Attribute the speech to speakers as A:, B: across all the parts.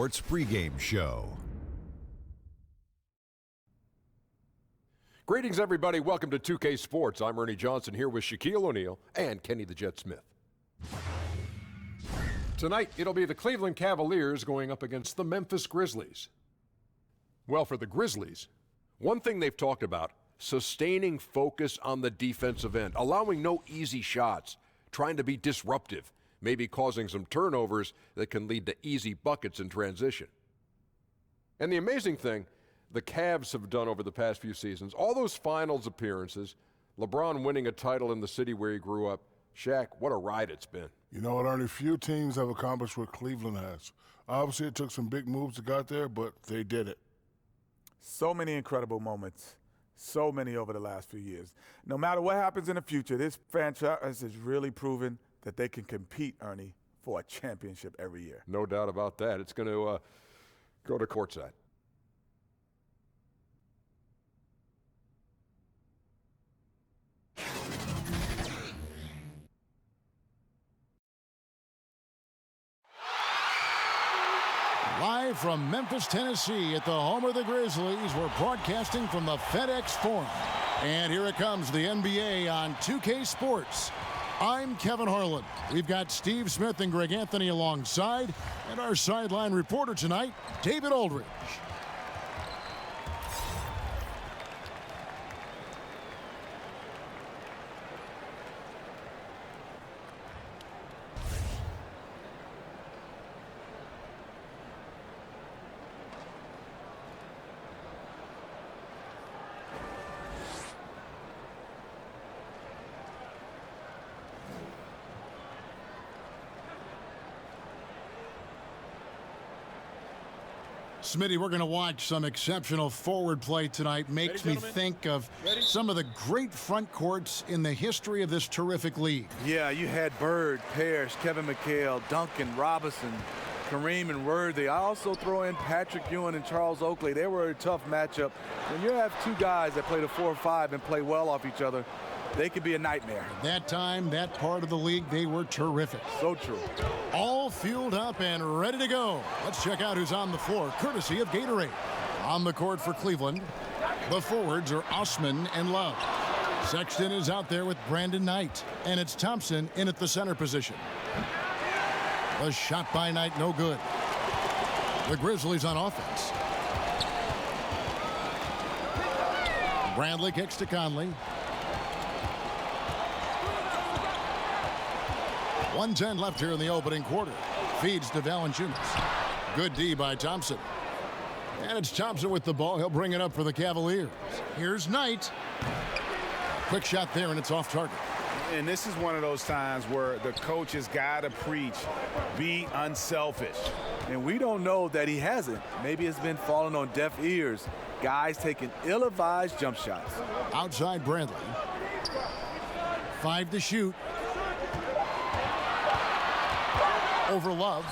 A: Sports pregame show.
B: Greetings, everybody. Welcome to 2K Sports. I'm Ernie Johnson here with Shaquille O'Neal and Kenny the Jet Smith. Tonight, it'll be the Cleveland Cavaliers going up against the Memphis Grizzlies. Well, for the Grizzlies, one thing they've talked about, sustaining focus on the defensive end, allowing no easy shots, trying to be disruptive, maybe causing some turnovers that can lead to easy buckets in transition. And the amazing thing the Cavs have done over the past few seasons, all those finals appearances, LeBron winning a title in the city where he grew up, Shaq, what a ride it's been.
C: You know what, Ernie? Few teams have accomplished what Cleveland has. Obviously, it took some big moves to get there, but they did it.
D: So many incredible moments. So many over the last few years. No matter what happens in the future, this franchise has really proven that they can compete, Ernie, for a championship every year.
B: No doubt about that. It's going to go to courtside.
E: Live from Memphis, Tennessee, at the home of the Grizzlies, we're broadcasting from the FedEx Forum. And here it comes, the NBA on 2K Sports. I'm Kevin Harlan. We've got Steve Smith and Greg Anthony alongside, and our sideline reporter tonight, David Aldridge. Smitty, we're going to watch some exceptional forward play tonight. Makes me think of some of the great front courts in the history of this terrific league.
F: Yeah, you had Bird, Parrish, Kevin McHale, Duncan, Robinson, Kareem, and Worthy. I also throw in Patrick Ewing and Charles Oakley. They were a tough matchup. When you have two guys that play the 4 or 5 and play well off each other, they could be a nightmare.
E: That time, that part of the league, they were terrific.
F: So true.
E: All fueled up and ready to go. Let's check out who's on the floor, courtesy of Gatorade. On the court for Cleveland, the forwards are Osman and Love. Sexton is out there with Brandon Knight, and it's Thompson in at the center position. The shot by Knight, no good. The Grizzlies on offense. Bradley kicks to Conley. 1:10 left here in the opening quarter. Feeds to Valanciunas. Good D by Thompson. And it's Thompson with the ball. He'll bring it up for the Cavaliers. Here's Knight. Quick shot there, and it's off target.
G: And this is one of those times where the coach has got to preach, be unselfish.
F: And we don't know that he hasn't. Maybe it's been falling on deaf ears. Guys taking ill-advised jump shots.
E: Outside Bradley. 5 to shoot. Over Love.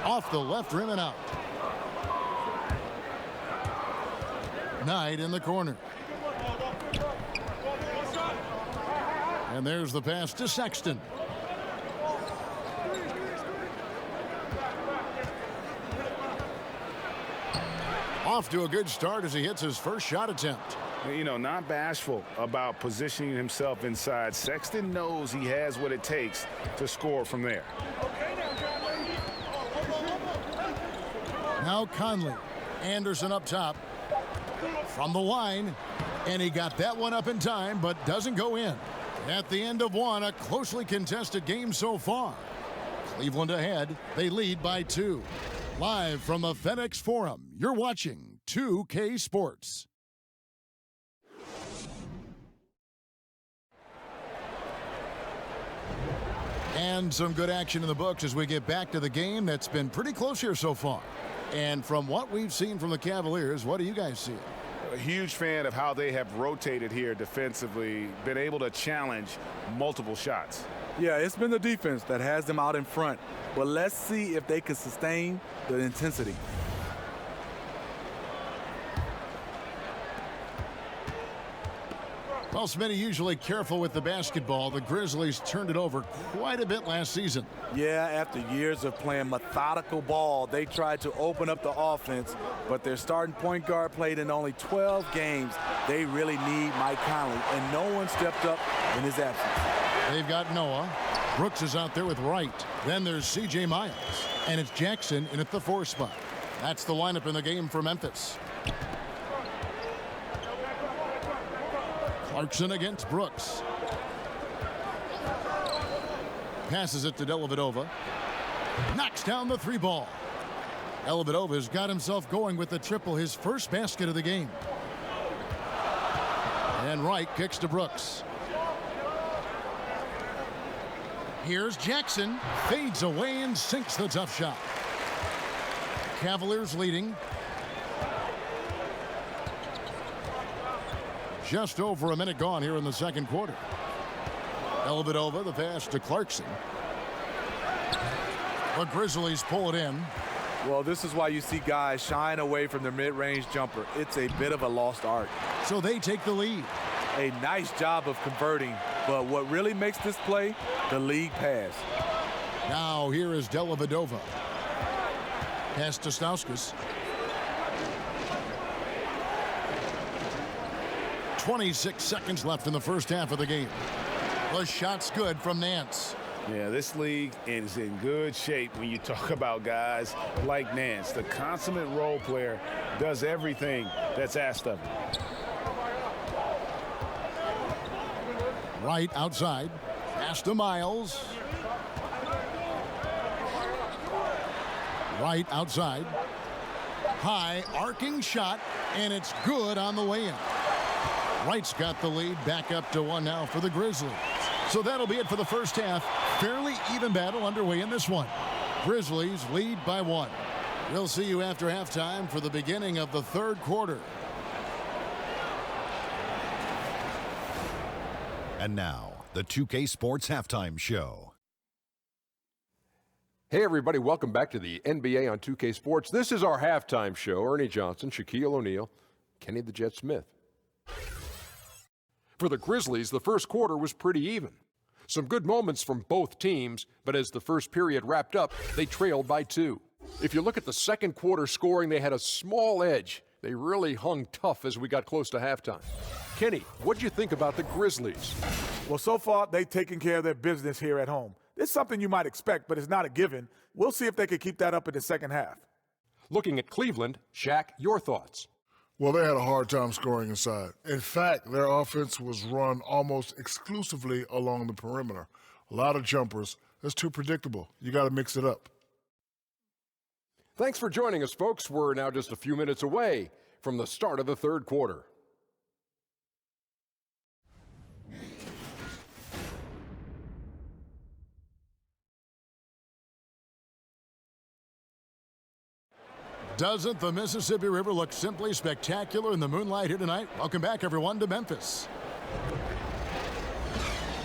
E: Off the left rim and out. Knight in the corner. And there's the pass to Sexton. Off to a good start as he hits his first shot attempt.
G: You know, not bashful about positioning himself inside. Sexton knows he has what it takes to score from there.
E: Now Conley. Anderson up top. From the line. And he got that one up in time, but doesn't go in. At the end of one, a closely contested game so far. Cleveland ahead. They lead by 2. Live from the FedEx Forum, you're watching 2K Sports. And some good action in the books as we get back to the game that's been pretty close here so far. And from what we've seen from the Cavaliers, what do you guys see?
G: A huge fan of how they have rotated here defensively, been able to challenge multiple shots.
F: Yeah, it's been the defense that has them out in front. But let's see if they can sustain the intensity.
E: Well, Smitty, usually careful with the basketball, the Grizzlies turned it over quite a bit last season.
F: Yeah, after years of playing methodical ball, they tried to open up the offense, but their starting point guard played in only 12 games. They really need Mike Conley, and no one stepped up in his absence.
E: They've got Noah. Brooks is out there with Wright. Then there's C.J. Miles. And it's Jackson in at the 4 spot. That's the lineup in the game for Memphis. Clarkson against Brooks. Passes it to Dellavedova. Knocks down the 3 ball. Dellavedova's got himself going with the triple, his first basket of the game. And Wright kicks to Brooks. Here's Jackson. Fades away and sinks the tough shot. Cavaliers leading. Just over a minute gone here in the second quarter. Dellavedova, the pass to Clarkson. The Grizzlies pull it in.
F: Well, this is why you see guys shying away from their mid-range jumper. It's a bit of a lost art.
E: So they take the lead.
F: A nice job of converting, but what really makes this play, the league pass.
E: Now here is Dellavedova. Pass to Stauskas. 26 seconds left in the first half of the game. The shot's good from Nance.
G: Yeah, this league is in good shape when you talk about guys like Nance. The consummate role player does everything that's asked of him.
E: Right outside. Pass to Miles. Right outside. High arcing shot, and it's good on the way in. Wright's got the lead, back up to 1 now for the Grizzlies. So that'll be it for the first half. Fairly even battle underway in this one. Grizzlies lead by 1. We'll see you after halftime for the beginning of the third quarter.
A: And now, the 2K Sports Halftime Show.
B: Hey everybody, welcome back to the NBA on 2K Sports. This is our halftime show. Ernie Johnson, Shaquille O'Neal, Kenny the Jet Smith. For the Grizzlies, the first quarter was pretty even. Some good moments from both teams, but as the first period wrapped up, they trailed by 2. If you look at the second quarter scoring, they had a small edge. They really hung tough as we got close to halftime. Kenny, what'd you think about the Grizzlies?
D: Well, so far, they've taken care of their business here at home. It's something you might expect, but it's not a given. We'll see if they can keep that up in the second half.
B: Looking at Cleveland, Shaq, your thoughts?
C: Well, they had a hard time scoring inside. In fact, their offense was run almost exclusively along the perimeter. A lot of jumpers. That's too predictable. You got to mix it up.
B: Thanks for joining us, folks. We're now just a few minutes away from the start of the third quarter.
E: Doesn't the Mississippi River look simply spectacular in the moonlight here tonight? Welcome back, everyone, to Memphis.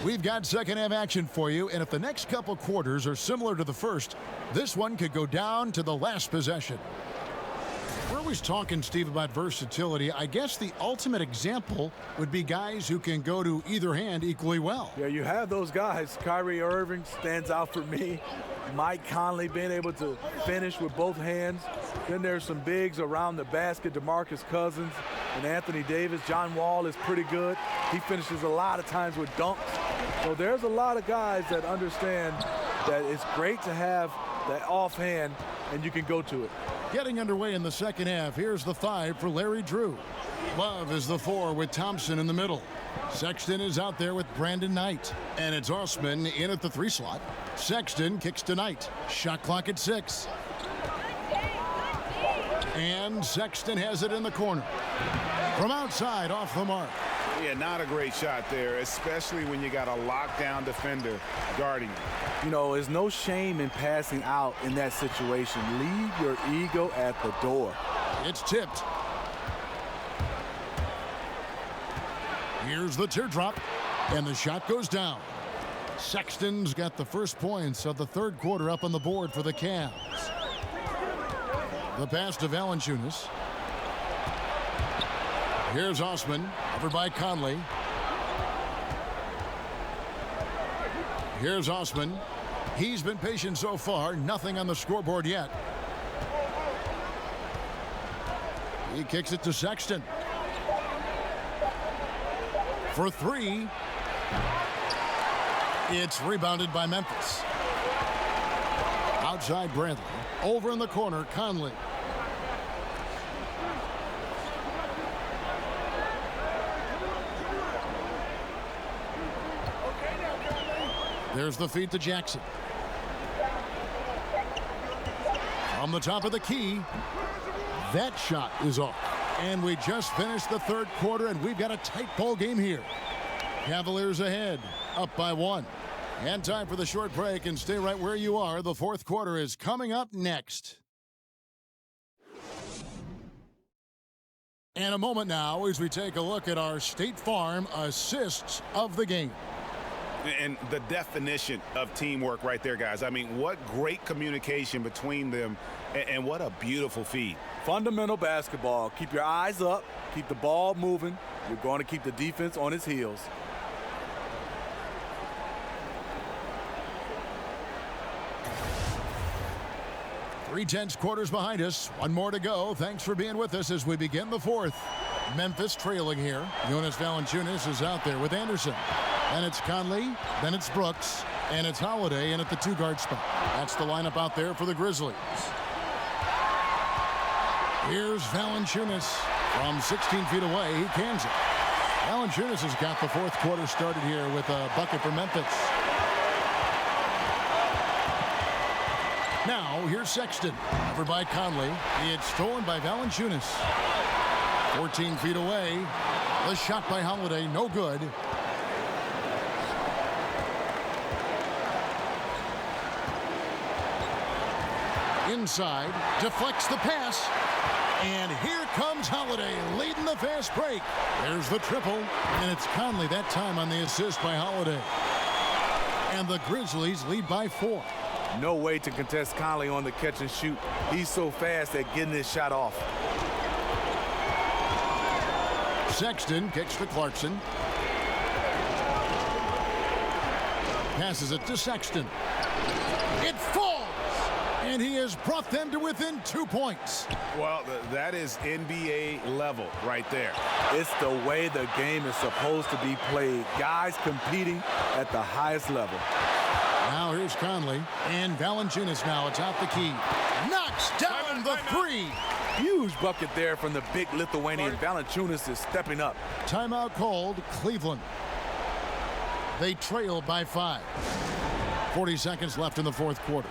E: We've got second half action for you, and if the next couple quarters are similar to the first, this one could go down to the last possession. We're always talking, Steve, about versatility. I guess the ultimate example would be guys who can go to either hand equally well.
F: Yeah, you have those guys. Kyrie Irving stands out for me. Mike Conley being able to finish with both hands. Then there's some bigs around the basket, DeMarcus Cousins and Anthony Davis. John Wall is pretty good. He finishes a lot of times with dunks. So there's a lot of guys that understand that it's great to have that offhand and you can go to it.
E: Getting underway in the second half, here's the 5 for Larry Drew. Love is the 4 with Thompson in the middle. Sexton is out there with Brandon Knight. And it's Osman in at the 3 slot. Sexton kicks to Knight. Shot clock at 6. And Sexton has it in the corner. From outside, off the mark.
G: Yeah, not a great shot there, especially when you got a lockdown defender guarding you.
F: You know, there's no shame in passing out in that situation. Leave your ego at the door.
E: It's tipped. Here's the teardrop, and the shot goes down. Sexton's got the first points of the third quarter up on the board for the Cavs. The pass to Valanciunas. Here's Osman, over by Conley. Here's Osman. He's been patient so far. Nothing on the scoreboard yet. He kicks it to Sexton. For three. It's rebounded by Memphis. Outside Bradley. Over in the corner, Conley. There's the feed to Jackson. From the top of the key, that shot is off. And we just finished the third quarter, and we've got a tight ball game here. Cavaliers ahead, up by 1. And time for the short break, and stay right where you are. The fourth quarter is coming up next. And a moment now as we take a look at our State Farm assists of the game.
G: And the definition of teamwork right there, guys. I mean, what great communication between them, and what a beautiful feed.
F: Fundamental basketball. Keep your eyes up. Keep the ball moving. You're going to keep the defense on its heels.
E: Three tenths quarters behind us. One more to go. Thanks for being with us as we begin the fourth. Memphis trailing here. Jonas Valanciunas is out there with Anderson. Then it's Conley. Then it's Brooks. And it's Holiday in at the two-guard spot. That's the lineup out there for the Grizzlies. Here's Valanciunas. From 16 feet away, he cans it. Valanciunas has got the fourth quarter started here with a bucket for Memphis. Now, here's Sexton. Covered by Conley. It's stolen by Valanciunas. 14 feet away. The shot by Holiday, no good. Inside, deflects the pass. And here comes Holiday leading the fast break. There's the triple. And it's Conley that time on the assist by Holiday. And the Grizzlies lead by 4.
F: No way to contest Conley on the catch and shoot. He's so fast at getting his shot off.
E: Sexton kicks to Clarkson. Passes it to Sexton. It falls! And he has brought them to within 2 points.
G: Well, that is NBA level right there.
F: It's the way the game is supposed to be played. Guys competing at the highest level.
E: Now here's Conley. And Valanciunas now atop the key. Knocks down the three.
F: Huge bucket there from the big Lithuanian. Valanciunas is stepping up.
E: Timeout called Cleveland. They trail by 5. 40 seconds left in the fourth quarter.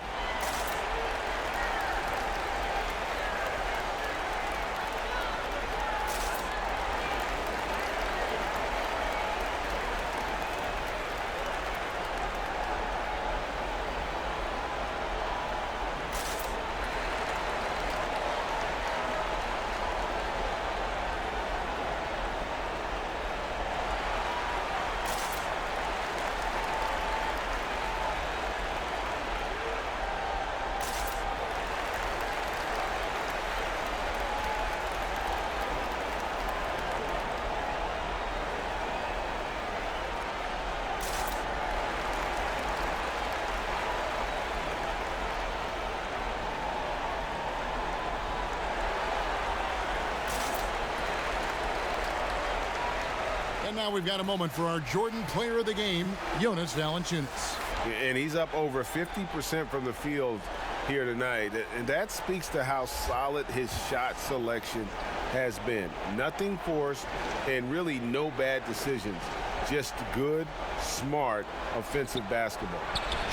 E: And now we've got a moment for our Jordan player of the game, Jonas Valanciunas.
G: And he's up over 50% from the field here tonight. And that speaks to how solid his shot selection has been. Nothing forced and really no bad decisions. Just good, smart, offensive basketball.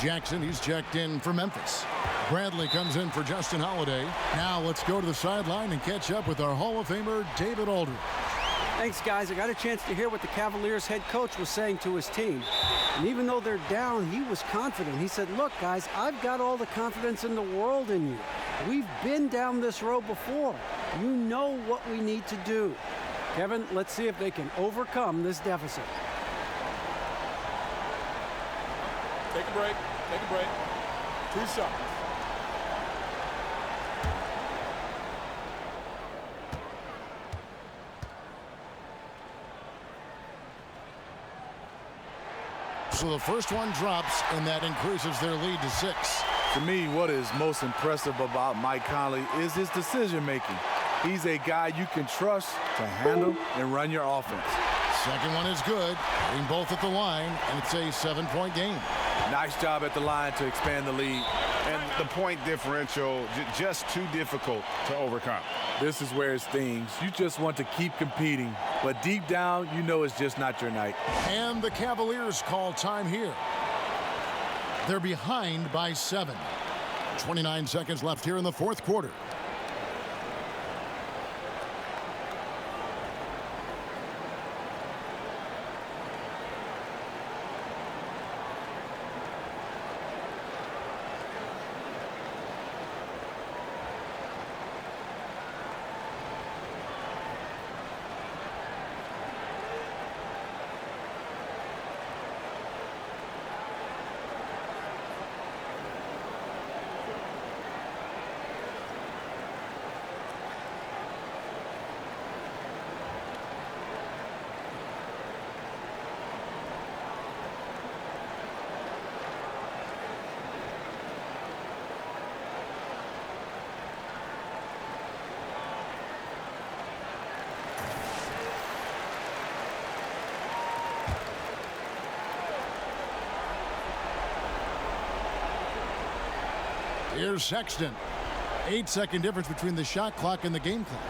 E: Jackson, he's checked in for Memphis. Bradley comes in for Justin Holiday. Now let's go to the sideline and catch up with our Hall of Famer, David Aldridge.
H: Thanks, guys. I got a chance to hear what the Cavaliers head coach was saying to his team. And even though they're down, he was confident. He said, look, guys, I've got all the confidence in the world in you. We've been down this road before. You know what we need to do. Kevin, let's see if they can overcome this deficit.
D: Take a break. Take a break. 2 shots.
E: So the first one drops, and that increases their lead to 6.
F: To me, what is most impressive about Mike Conley is his decision-making. He's a guy you can trust to handle and run your offense.
E: Second one is good, hitting both at the line, and it's a 7-point game.
F: Nice job at the line to expand the lead.
G: And the point differential just too difficult to overcome.
F: This is where it stings. You just want to keep competing, but deep down, you know it's just not your night.
E: And the Cavaliers call time here. They're behind by 7. 29 seconds left here in the fourth quarter. Here's Sexton. 8-second difference between the shot clock and the game clock.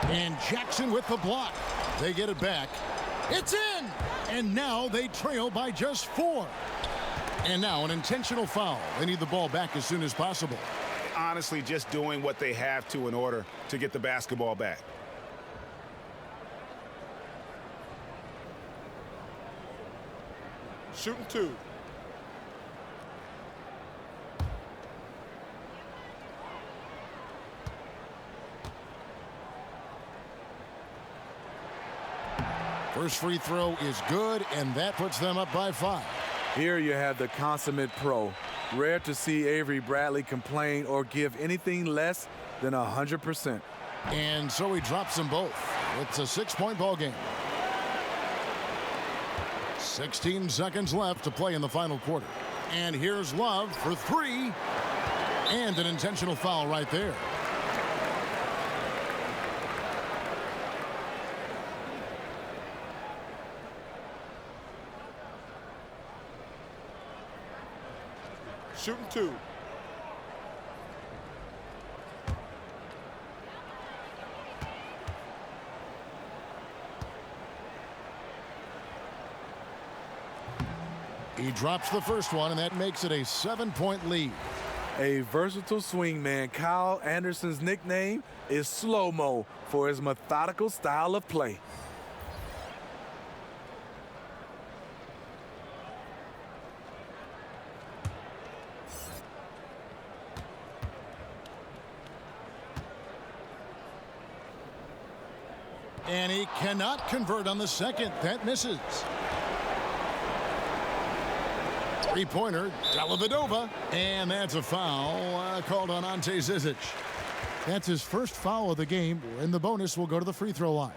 E: And Jackson with the block. They get it back. It's in! And now they trail by just 4. And now an intentional foul. They need the ball back as soon as possible.
G: Honestly, just doing what they have to in order to get the basketball back.
C: Shooting 2.
E: First free throw is good, and that puts them up by 5.
F: Here you have the consummate pro. Rare to see Avery Bradley complain or give anything less than 100%.
E: And so he drops them both. It's a 6-point ball game. 16 seconds left to play in the final quarter. And here's Love for 3. And an intentional foul right there.
C: Shooting 2.
E: He drops the first one, and that makes it a 7-point lead.
F: A versatile swingman, Kyle Anderson's nickname is Slow-Mo for his methodical style of play.
E: And he cannot convert on the second. That misses. Three-pointer, Dellavedova. And that's a foul called on Ante Zizic. That's his first foul of the game, and the bonus will go to the free throw line.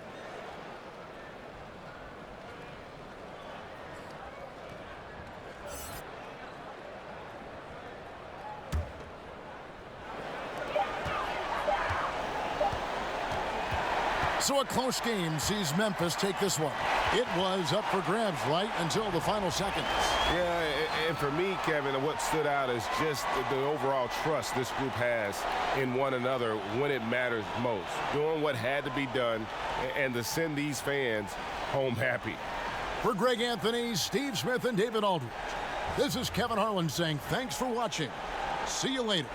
E: So a close game sees Memphis take this one. It was up for grabs right until the final seconds.
G: Yeah, and for me, Kevin, what stood out is just the overall trust this group has in one another when it matters most. Doing what had to be done and to send these fans home happy.
E: For Greg Anthony, Steve Smith, and David Aldridge, this is Kevin Harlan saying thanks for watching. See you later.